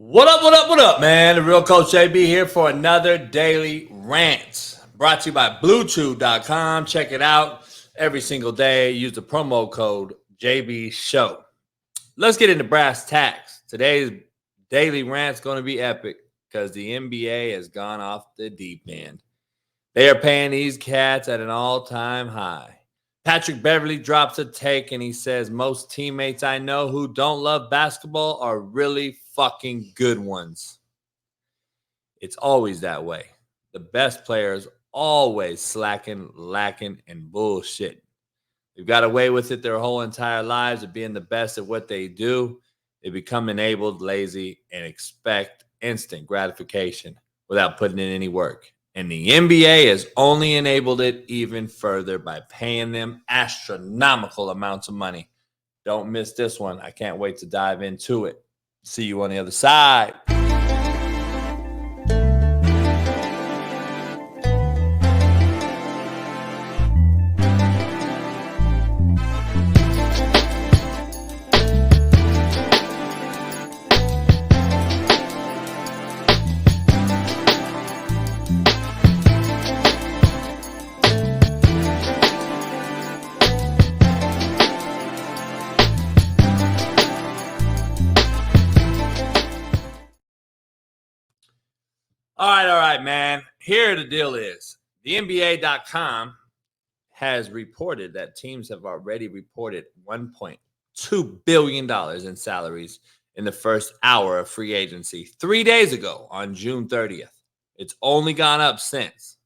What up, what up, what up, man? The real Coach JB here for another daily rant. Brought to you by Bluetooth.com. Check it out every single day. Use the promo code JB Show. Let's get into brass tacks. Today's daily rant is going to be epic because the NBA has gone off the deep end. They are paying these cats at an all-time high. Patrick Beverley drops a take and he says, most teammates I know who don't love basketball are really fucking good ones. It's always that way. The best players always slacking, lacking, and bullshit. They've got away with it their whole entire lives of being the best at what they do. They become enabled, lazy, and expect instant gratification without putting in any work. And the NBA has only enabled it even further by paying them astronomical amounts of money. Don't miss this one. I can't wait to dive into it. See you on the other side. All right, man. Here the deal is. The NBA.com has reported that teams have already reported $1.2 billion in salaries in the first hour of free agency 3 days ago on June 30th. It's only gone up since.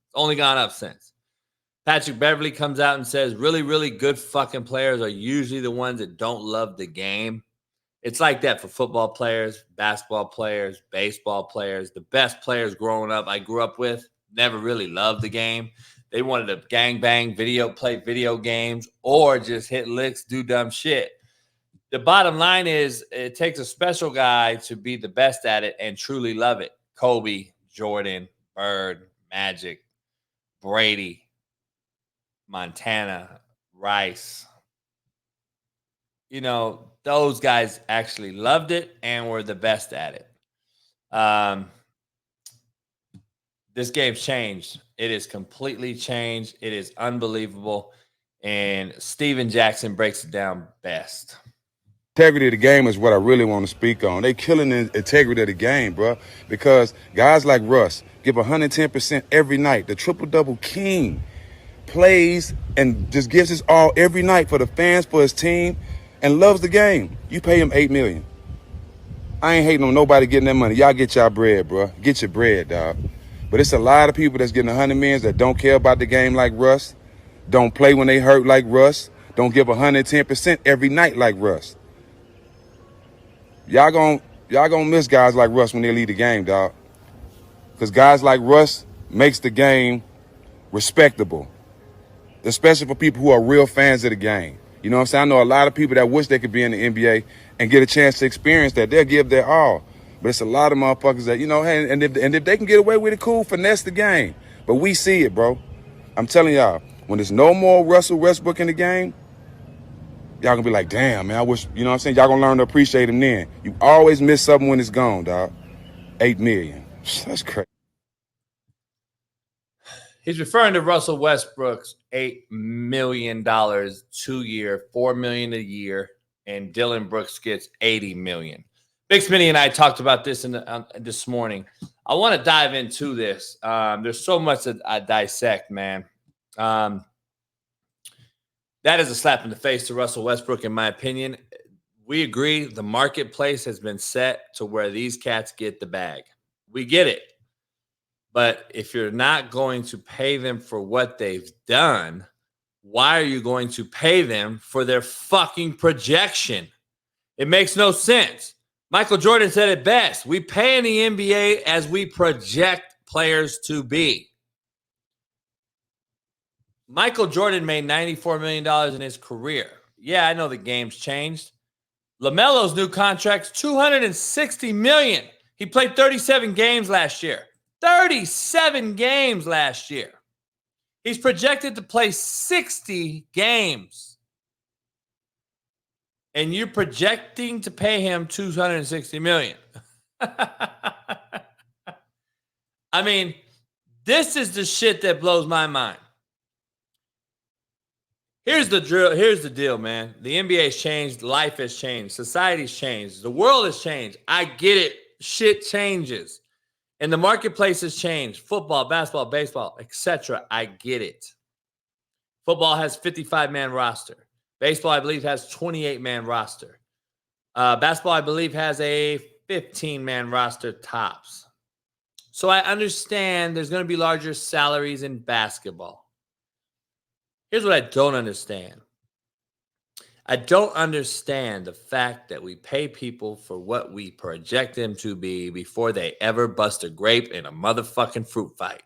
Patrick Beverley comes out and says really, really good fucking players are usually the ones that don't love the game. It's like that for football players, basketball players, baseball players. The best players growing up I grew up with never really loved the game. They wanted to gangbang, play video games, or just hit licks, do dumb shit. The bottom line is it takes a special guy to be the best at it and truly love it. Kobe, Jordan, Bird, Magic, Brady, Montana, Rice. You know, those guys actually loved it and were the best at it. This game's changed. It is completely changed. It is unbelievable. And Steven Jackson breaks it down best. Integrity of the game is what I really want to speak on. They killing the integrity of the game, bro, because guys like Russ give 110% every night. The triple-double king plays and just gives his all every night for the fans, for his team, and loves the game. You pay him $8 million. I ain't hating on nobody getting that money. Y'all get y'all bread, bro. Get your bread, dog. But it's a lot of people that's getting 100 million that don't care about the game like Russ, don't play when they hurt like Russ, don't give 110% every night like Russ. Y'all gonna miss guys like Russ when they lead the game, dog. Because guys like Russ makes the game respectable, especially for people who are real fans of the game. You know what I'm saying? I know a lot of people that wish they could be in the NBA and get a chance to experience that. They'll give their all. But it's a lot of motherfuckers that, you know, hey, and if they can get away with it, cool, finesse the game. But we see it, bro. I'm telling y'all, when there's no more Russell Westbrook in the game, y'all gonna be like, damn, man, I wish, you know what I'm saying? Y'all gonna learn to appreciate him then. You always miss something when it's gone, dog. 8 million. That's crazy. He's referring to Russell Westbrook's $8 million 2-year, $4 million a year, and Dylan Brooks gets $80 million. Big Smitty and I talked about this this morning. I want to dive into this. There's so much that I dissect, man. That is a slap in the face to Russell Westbrook, in my opinion. We agree the marketplace has been set to where these cats get the bag. We get it. But if you're not going to pay them for what they've done, why are you going to pay them for their fucking projection? It makes no sense. Michael Jordan said it best. We pay in the NBA as we project players to be. Michael Jordan made $94 million in his career. Yeah, I know the game's changed. LaMelo's new contract's $260 million. He played 37 games last year. 37 games last year. He's projected to play 60 games. And you're projecting to pay him $260 million. I mean, this is the shit that blows my mind. Here's the drill. Here's the deal, man. The NBA's changed. Life has changed. Society's changed. The world has changed. I get it. Shit changes. And the marketplace has changed. Football, basketball, baseball, etc. I get it. Football has 55-man roster. Baseball, I believe, has 28-man roster. Basketball, I believe, has a 15-man roster tops. So I understand there's going to be larger salaries in basketball. Here's what I don't understand. I don't understand the fact that we pay people for what we project them to be before they ever bust a grape in a motherfucking fruit fight.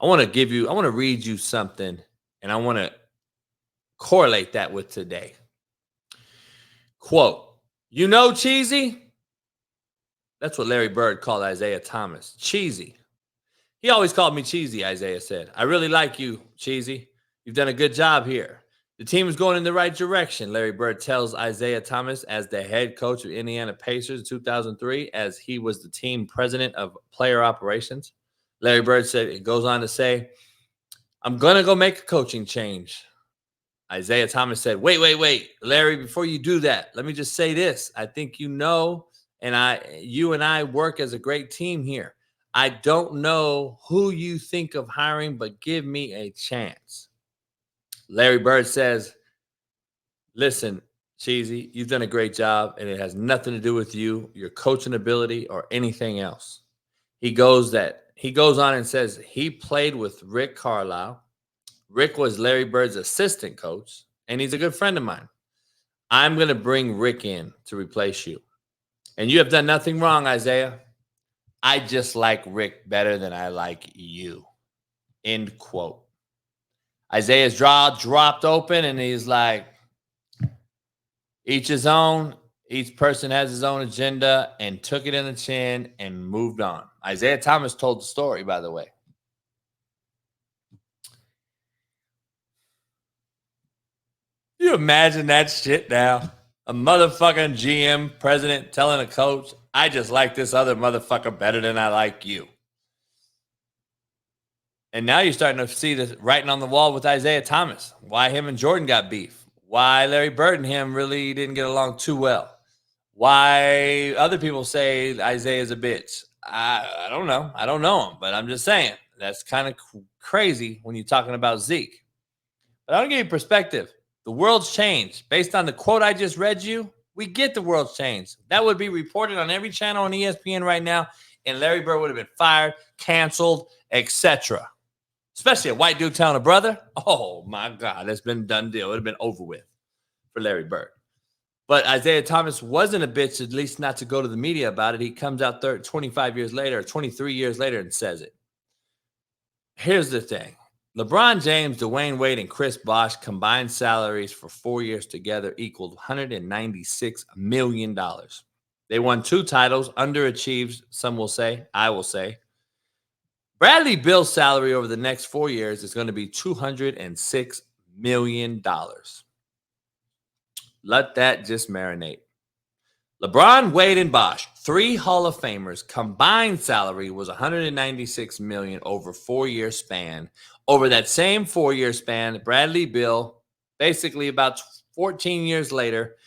I want to read you something, and I want to correlate that with today. Quote, "You know Cheesy?" That's what Larry Bird called Isaiah Thomas. Cheesy. He always called me Cheesy, Isaiah said. "I really like you, Cheesy. You've done a good job here. The team is going in the right direction," Larry Bird tells Isaiah Thomas as the head coach of Indiana Pacers in 2003, as he was the team president of player operations. Larry Bird said, it goes on to say, "I'm going to go make a coaching change." Isaiah Thomas said, wait, Larry, before you do that, let me just say this. I think you know, you and I work as a great team here. I don't know who you think of hiring, but give me a chance. Larry Bird says, "Listen, Cheesy, you've done a great job, and it has nothing to do with you, your coaching ability, or anything else." He goes on and says he played with Rick Carlisle. Rick was Larry Bird's assistant coach, and he's a good friend of mine. "I'm going to bring Rick in to replace you. And you have done nothing wrong, Isaiah. I just like Rick better than I like you." End quote. Isaiah's jaw dropped open, and he's like, each his own. Each person has his own agenda, and took it in the chin and moved on. Isaiah Thomas told the story, by the way. You imagine that shit now? A motherfucking GM president telling a coach, "I just like this other motherfucker better than I like you." And now you're starting to see the writing on the wall with Isaiah Thomas. Why him and Jordan got beef. Why Larry Bird and him really didn't get along too well. Why other people say Isaiah's a bitch. I don't know. I don't know him, but I'm just saying that's kind of crazy when you're talking about Zeke. But I'll give you perspective. The world's changed. Based on the quote I just read you, we get the world's changed. That would be reported on every channel on ESPN right now, and Larry Bird would have been fired, canceled, etc. Especially a white dude telling a brother. Oh, my God, that's been a done deal. It would have been over with for Larry Bird. But Isaiah Thomas wasn't a bitch, at least not to go to the media about it. He comes out 25 years later, or 23 years later, and says it. Here's the thing. LeBron James, Dwayne Wade, and Chris Bosh combined salaries for 4 years together equaled $196 million. They won 2 titles, underachieved, some will say, I will say. Bradley Beal's salary over the next 4 years is going to be $206 million. Let that just marinate. LeBron, Wade, and Bosh, 3 Hall of Famers, combined salary was $196 million over 4-year span. Over that same 4-year span, Bradley Beal, basically about 14 years later,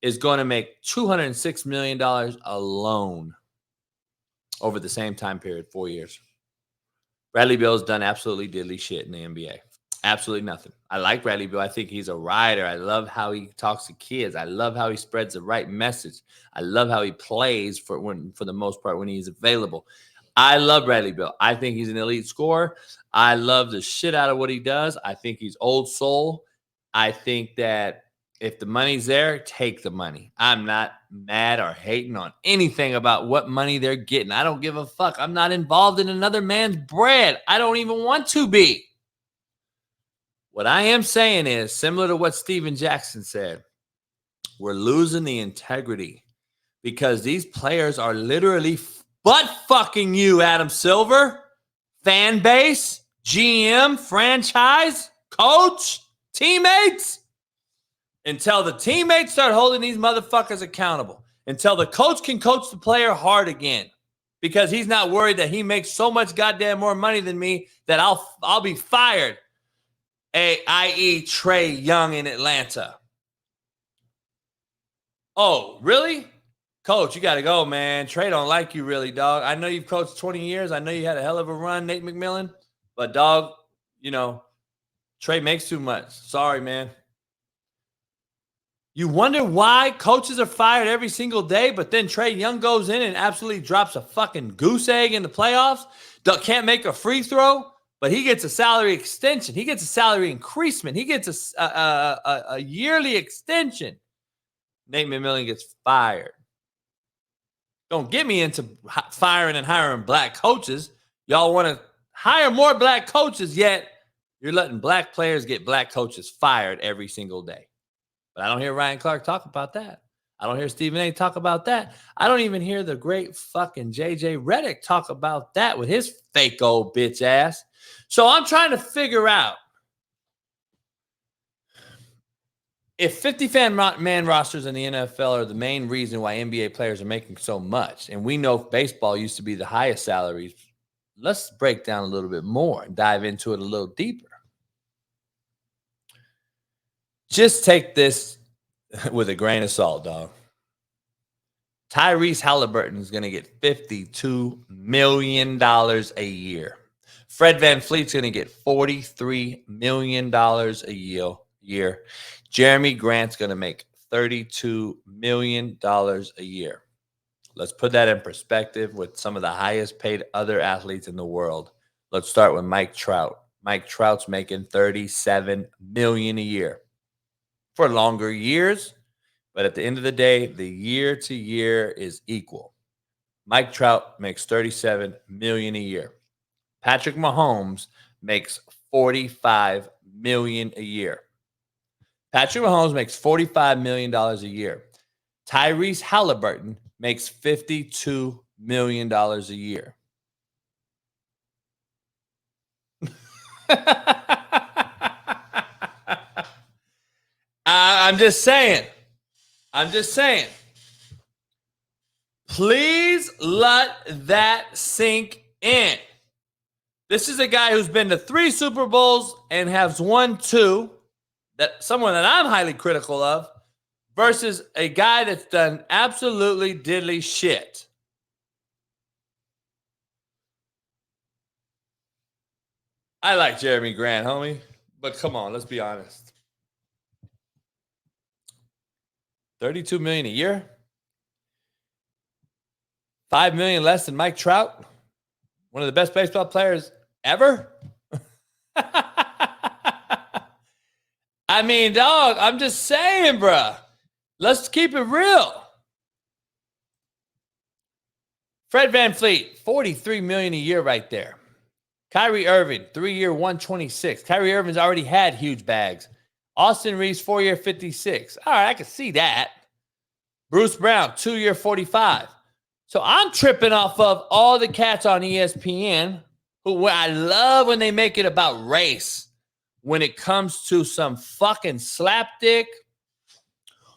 is going to make $206 million alone over the same time period, 4 years. Bradley Beal's done absolutely diddly shit in the NBA. Absolutely nothing. I like Bradley Beal. I think he's a rider. I love how he talks to kids. I love how he spreads the right message. I love how he plays for the most part when he's available. I love Bradley Beal. I think he's an elite scorer. I love the shit out of what he does. I think he's old soul. I think that if the money's there, take the money. I'm not mad or hating on anything about what money they're getting. I don't give a fuck. I'm not involved in another man's bread. I don't even want to be. What I am saying is, similar to what Steven Jackson said, we're losing the integrity because these players are literally butt-fucking you, Adam Silver. Fan base, GM, franchise, coach, teammates. Until the teammates start holding these motherfuckers accountable. until the coach can coach the player hard again, because he's not worried that he makes so much goddamn more money than me that I'll be fired. I.e. Trae Young in Atlanta. Oh, really? Coach, you got to go, man. Trae don't like you really, dog. I know you've coached 20 years. I know you had a hell of a run, Nate McMillan. But, dog, you know, Trae makes too much. Sorry, man. You wonder why coaches are fired every single day, but then Trae Young goes in and absolutely drops a fucking goose egg in the playoffs. Can't make a free throw, but he gets a salary extension. He gets a salary increasement. He gets a yearly extension. Nate McMillan gets fired. Don't get me into firing and hiring black coaches. Y'all want to hire more black coaches, yet you're letting black players get black coaches fired every single day. But I don't hear Ryan Clark talk about that. I don't hear Stephen A. talk about that. I don't even hear the great fucking JJ Redick talk about that with his fake old bitch ass. So I'm trying to figure out if 50-man rosters in the NFL are the main reason why NBA players are making so much, and we know baseball used to be the highest salaries, let's break down a little bit more and dive into it a little deeper. Just take this with a grain of salt, dog. Tyrese Halliburton is going to get $52 million a year. Fred VanVleet's going to get $43 million a year. Jeremy Grant's going to make $32 million a year. Let's put that in perspective with some of the highest paid other athletes in the world. Let's start with Mike Trout. Mike Trout's making $37 million a year for longer years, but at the end of the day, the year to year is equal. Mike Trout makes $37 million a year. Patrick Mahomes makes $45 million a year. Patrick Mahomes makes $45 million a year. Tyrese Halliburton makes $52 million a year. I'm just saying. Please let that sink in. This is a guy who's been to 3 Super Bowls and has won 2. That someone that I'm highly critical of, versus a guy that's done absolutely diddly shit. I like Jeremy Grant, homie, but come on, let's be honest. $32 million a year? $5 million less than Mike Trout? One of the best baseball players ever? I mean, dog, I'm just saying, bruh. Let's keep it real. Fred VanVleet, $43 million a year right there. Kyrie Irving, 3-year, $126. Kyrie Irving's already had huge bags. Austin Reeves, 4-year, $56. All right, I can see that. Bruce Brown, 2-year, $45. So I'm tripping off of all the cats on ESPN who I love when they make it about race. When it comes to some fucking slapdick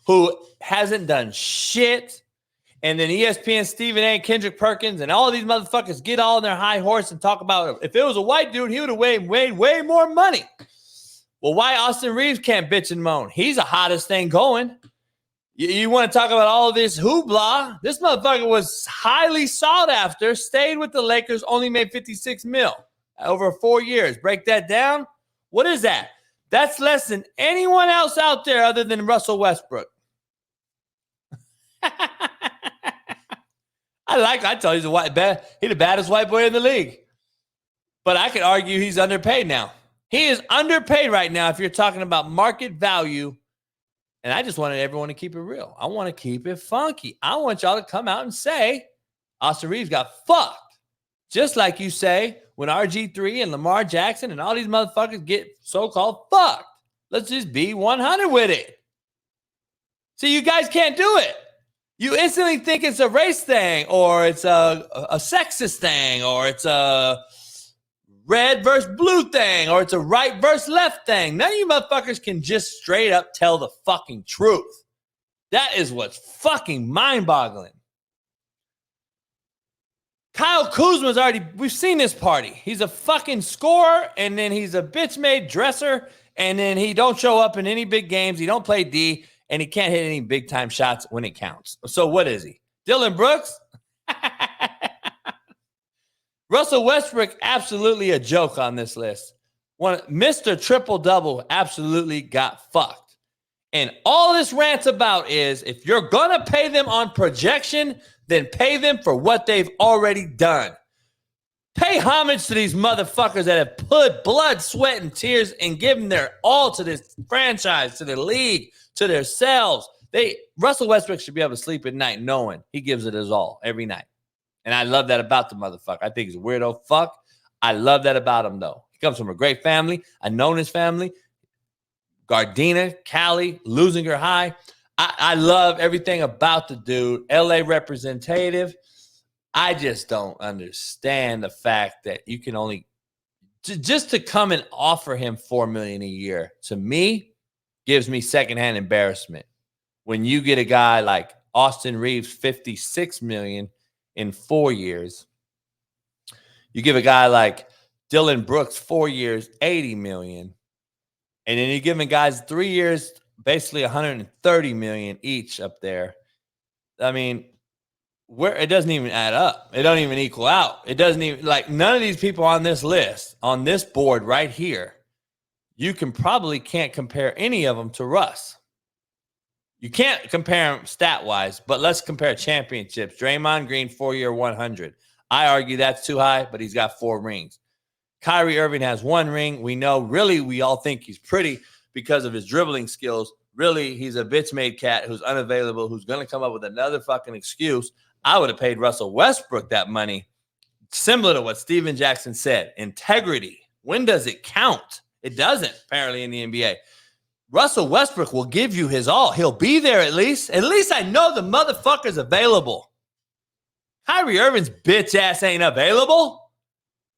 who hasn't done shit, and then ESPN, Stephen A., Kendrick Perkins, and all these motherfuckers get all on their high horse and talk about if it was a white dude, he would have weighed way more money. Well, why Austin Reeves can't bitch and moan? He's the hottest thing going. You want to talk about all of this hoopla? This motherfucker was highly sought after, stayed with the Lakers, only made $56 million over 4 years. Break that down. What is that? That's less than anyone else out there other than Russell Westbrook. I tell you, he's the baddest white boy in the league. But I could argue he's underpaid now. He is underpaid right now if you're talking about market value. And I just wanted everyone to keep it real. I want to keep it funky. I want y'all to come out and say Austin Reeves got fucked. Just like you say when RG3 and Lamar Jackson and all these motherfuckers get so-called fucked. Let's just be 100 with it. See, you guys can't do it. You instantly think it's a race thing, or it's a sexist thing, or it's a red versus blue thing, or it's a right versus left thing. None of you motherfuckers can just straight up tell the fucking truth. That is what's fucking mind-boggling. Kyle Kuzma's we've seen this party. He's a fucking scorer, and then he's a bitch-made dresser, and then he don't show up in any big games. He don't play D, and he can't hit any big-time shots when it counts. So what is he? Dylan Brooks? Russell Westbrook, absolutely a joke on this list. Mr. Triple-Double absolutely got fucked. And all this rant's about is if you're going to pay them on projection, then pay them for what they've already done. Pay homage to these motherfuckers that have put blood, sweat, and tears and given their all to this franchise, to the league, to themselves. Russell Westbrook should be able to sleep at night knowing he gives it his all every night. And I love that about the motherfucker. I think he's a weirdo fuck. I love that about him, though. He comes from a great family. I've known his family. Gardena, Cali, losing her high. I love everything about the dude. LA representative. I just don't understand the fact that you can only just to come and offer him $4 million a year, to me, gives me secondhand embarrassment. When you get a guy like Austin Reeves, $56 million in 4 years, you give a guy like Dylan Brooks 4 years, $80 million, and then you're giving guys 3 years, basically $130 million each up there. I mean, it doesn't even add up. It doesn't even equal out. It doesn't even, like, none of these people on this list, on this board right here, you can't compare any of them to Russ. You can't compare them stat-wise, but let's compare championships. Draymond Green, 4-year, 100. I argue that's too high, but he's got 4 rings. Kyrie Irving has 1 ring. We know, really, we all think he's pretty because of his dribbling skills. Really, he's a bitch-made cat who's unavailable, who's going to come up with another fucking excuse. I would have paid Russell Westbrook that money, similar to what Steven Jackson said. Integrity. When does it count? It doesn't, apparently, in the NBA. Russell Westbrook will give you his all. He'll be there at least. At least I know the motherfucker's available. Kyrie Irving's bitch ass ain't available.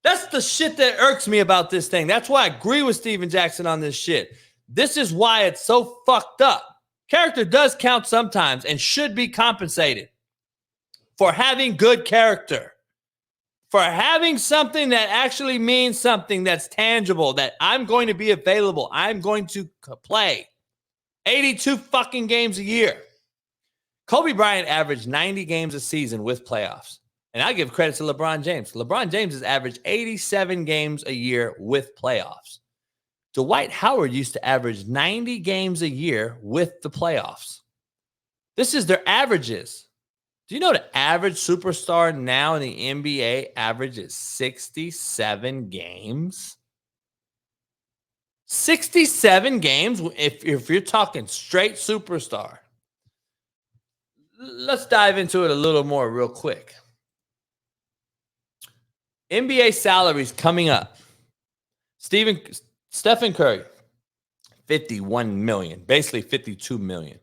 That's the shit that irks me about this thing. That's why I agree with Steven Jackson on this shit. This is why it's so fucked up. Character does count sometimes and should be compensated for having good character, for having something that actually means something that's tangible, that I'm going to be available. I'm going to play 82 fucking games a year. Kobe Bryant averaged 90 games a season with playoffs. And I give credit to LeBron James. LeBron James has averaged 87 games a year with playoffs. Dwight Howard used to average 90 games a year with the playoffs. This is their averages. Do you know the average superstar now in the NBA averages 67 games? 67 games if you're talking straight superstar. Let's dive into it a little more real quick. NBA salaries coming up. Stephen Curry, $51 million, basically $52 million.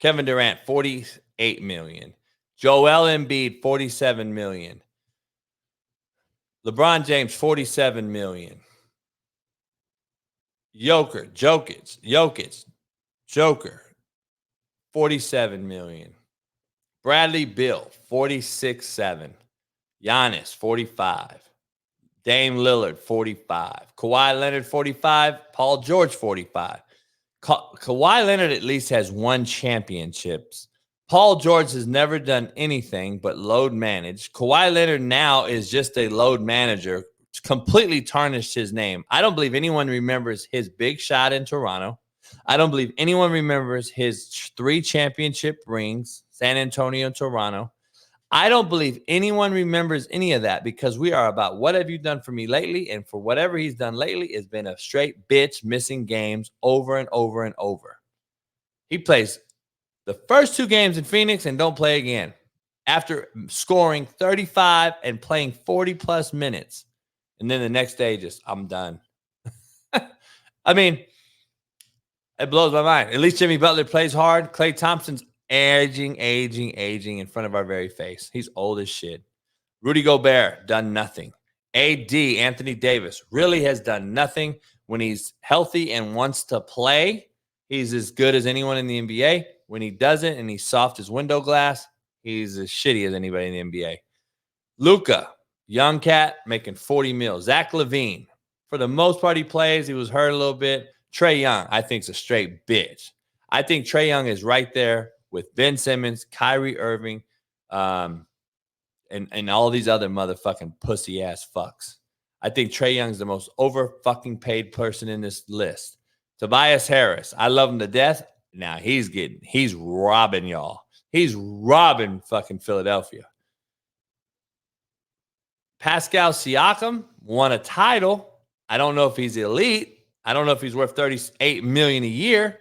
Kevin Durant, $48 million. Joel Embiid, $47 million. LeBron James, $47 million. Jokic, $47 million. Bradley Beal, 46.7. Giannis, 45. Dame Lillard, 45. Kawhi Leonard, 45. Paul George, 45. Kawhi Leonard at least has 1 championship. Paul George has never done anything but load manage. Kawhi Leonard now is just a load manager. It's completely tarnished his name. I don't believe anyone remembers his big shot in Toronto. I don't believe anyone remembers his 3 championship rings, San Antonio and Toronto. I don't believe anyone remembers any of that because we are about what have you done for me lately? And for whatever he's done lately, it's been a straight bitch missing games over and over and over. He plays the first 2 games in Phoenix and don't play again after scoring 35 and playing 40-plus minutes. And then the next day, I'm done. I mean, it blows my mind. At least Jimmy Butler plays hard. Klay Thompson's aging in front of our very face. He's old as shit. Rudy Gobert, done nothing. AD, Anthony Davis, really has done nothing. When he's healthy and wants to play, He's as good as anyone in the NBA. When he doesn't and he's soft as window glass, he's as shitty as anybody in the NBA. Luka, young cat, making 40 mil. Zach LaVine, for the most part, he plays. He was hurt a little bit. Trae Young, I think, is a straight bitch. I think Trae Young is right there with Ben Simmons, Kyrie Irving, and all these other motherfucking pussy-ass fucks. I think Trae Young's the most over-fucking-paid person in this list. Tobias Harris, I love him to death. Now he's robbing y'all. He's robbing fucking Philadelphia. Pascal Siakam won a title. I don't know if he's elite. I don't know if he's worth $38 million a year.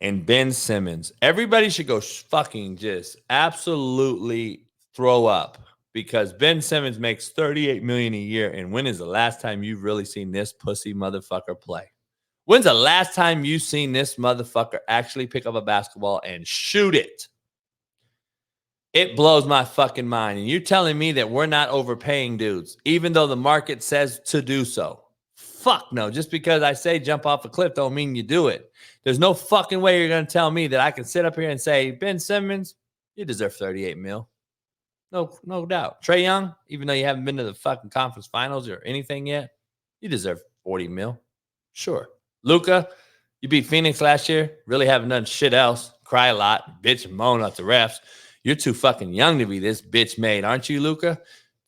And Ben Simmons. Everybody should go fucking just absolutely throw up because Ben Simmons makes $38 million a year. And when is the last time you've really seen this pussy motherfucker play? When's the last time you've seen this motherfucker actually pick up a basketball and shoot it? It blows my fucking mind. And you're telling me that we're not overpaying dudes, even though the market says to do so. Fuck no. Just because I say jump off a cliff don't mean you do it. There's no fucking way you're going to tell me that I can sit up here and say, Ben Simmons, you deserve 38 mil. No doubt. Trae Young, even though you haven't been to the fucking conference finals or anything yet, you deserve 40 mil. Sure. Luka, you beat Phoenix last year. Really haven't done shit else. Cry a lot. Bitch and moan at the refs. You're too fucking young to be this bitch made, aren't you, Luka?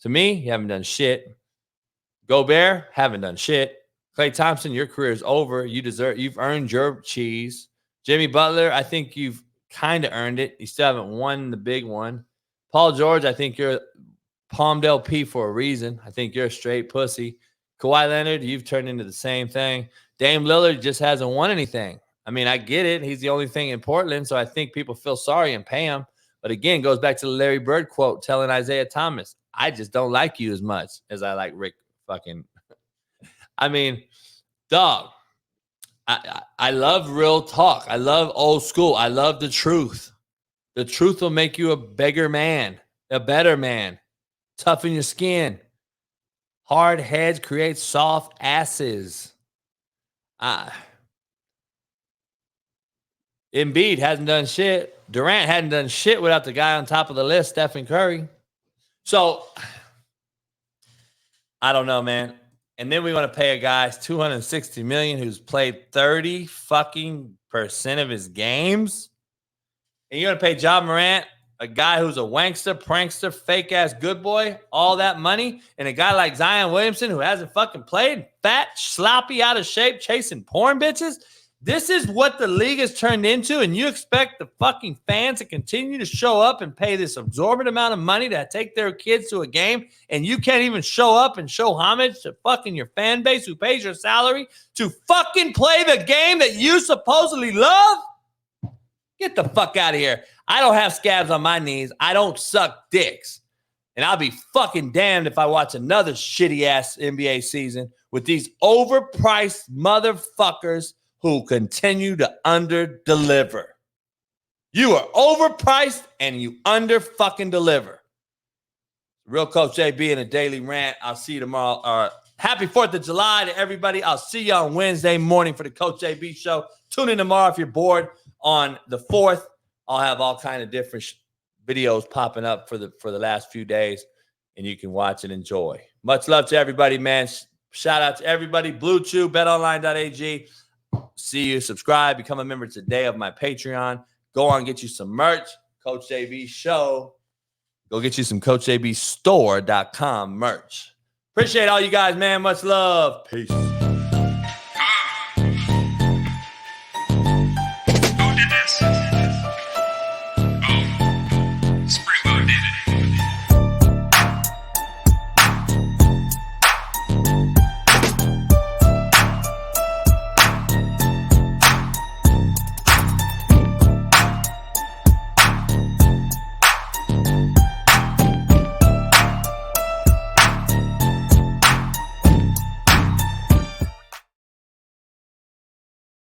To me, you haven't done shit. Gobert, haven't done shit. Klay Thompson, your career is over. You've earned your cheese. Jimmy Butler, I think you've kind of earned it. You still haven't won the big one. Paul George, I think you're Palmdale P for a reason. I think you're a straight pussy. Kawhi Leonard, you've turned into the same thing. Dame Lillard just hasn't won anything. I mean, I get it. He's the only thing in Portland, so I think people feel sorry and pay him. But again, goes back to the Larry Bird quote telling Isaiah Thomas, I just don't like you as much as I like Rick fucking. I mean, dog, I love real talk. I love old school. I love the truth. The truth will make you a bigger man, a better man. Toughen your skin. Hard heads create soft asses. Embiid hasn't done shit. Durant hadn't done shit without the guy on top of the list, Stephen Curry. So, I don't know, man. And then we want to pay a guy $260 million who's played 30 fucking % of his games. And you're going to pay Ja Morant, a guy who's a wankster, prankster, fake-ass good boy, all that money. And a guy like Zion Williamson who hasn't fucking played, fat, sloppy, out of shape, chasing porn bitches. This is what the league has turned into, and you expect the fucking fans to continue to show up and pay this absorbent amount of money to take their kids to a game, and you can't even show up and show homage to fucking your fan base who pays your salary to fucking play the game that you supposedly love? Get the fuck out of here. I don't have scabs on my knees. I don't suck dicks. And I'll be fucking damned if I watch another shitty-ass NBA season with these overpriced motherfuckers who continue to under-deliver. You are overpriced and you under-fucking-deliver. Real Coach JB in a daily rant. I'll see you tomorrow. Happy 4th of July to everybody. I'll see you on Wednesday morning for the Coach JB show. Tune in tomorrow if you're bored. On the 4th, I'll have all kind of different videos popping up for the last few days, and you can watch and enjoy. Much love to everybody, man. Shout out to everybody. Blue Chew, betonline.ag. See you. Subscribe. Become a member today of my Patreon. Go on, get you some merch. Coach JB Show. Go get you some CoachJBStore.com merch. Appreciate all you guys, man. Much love. Peace.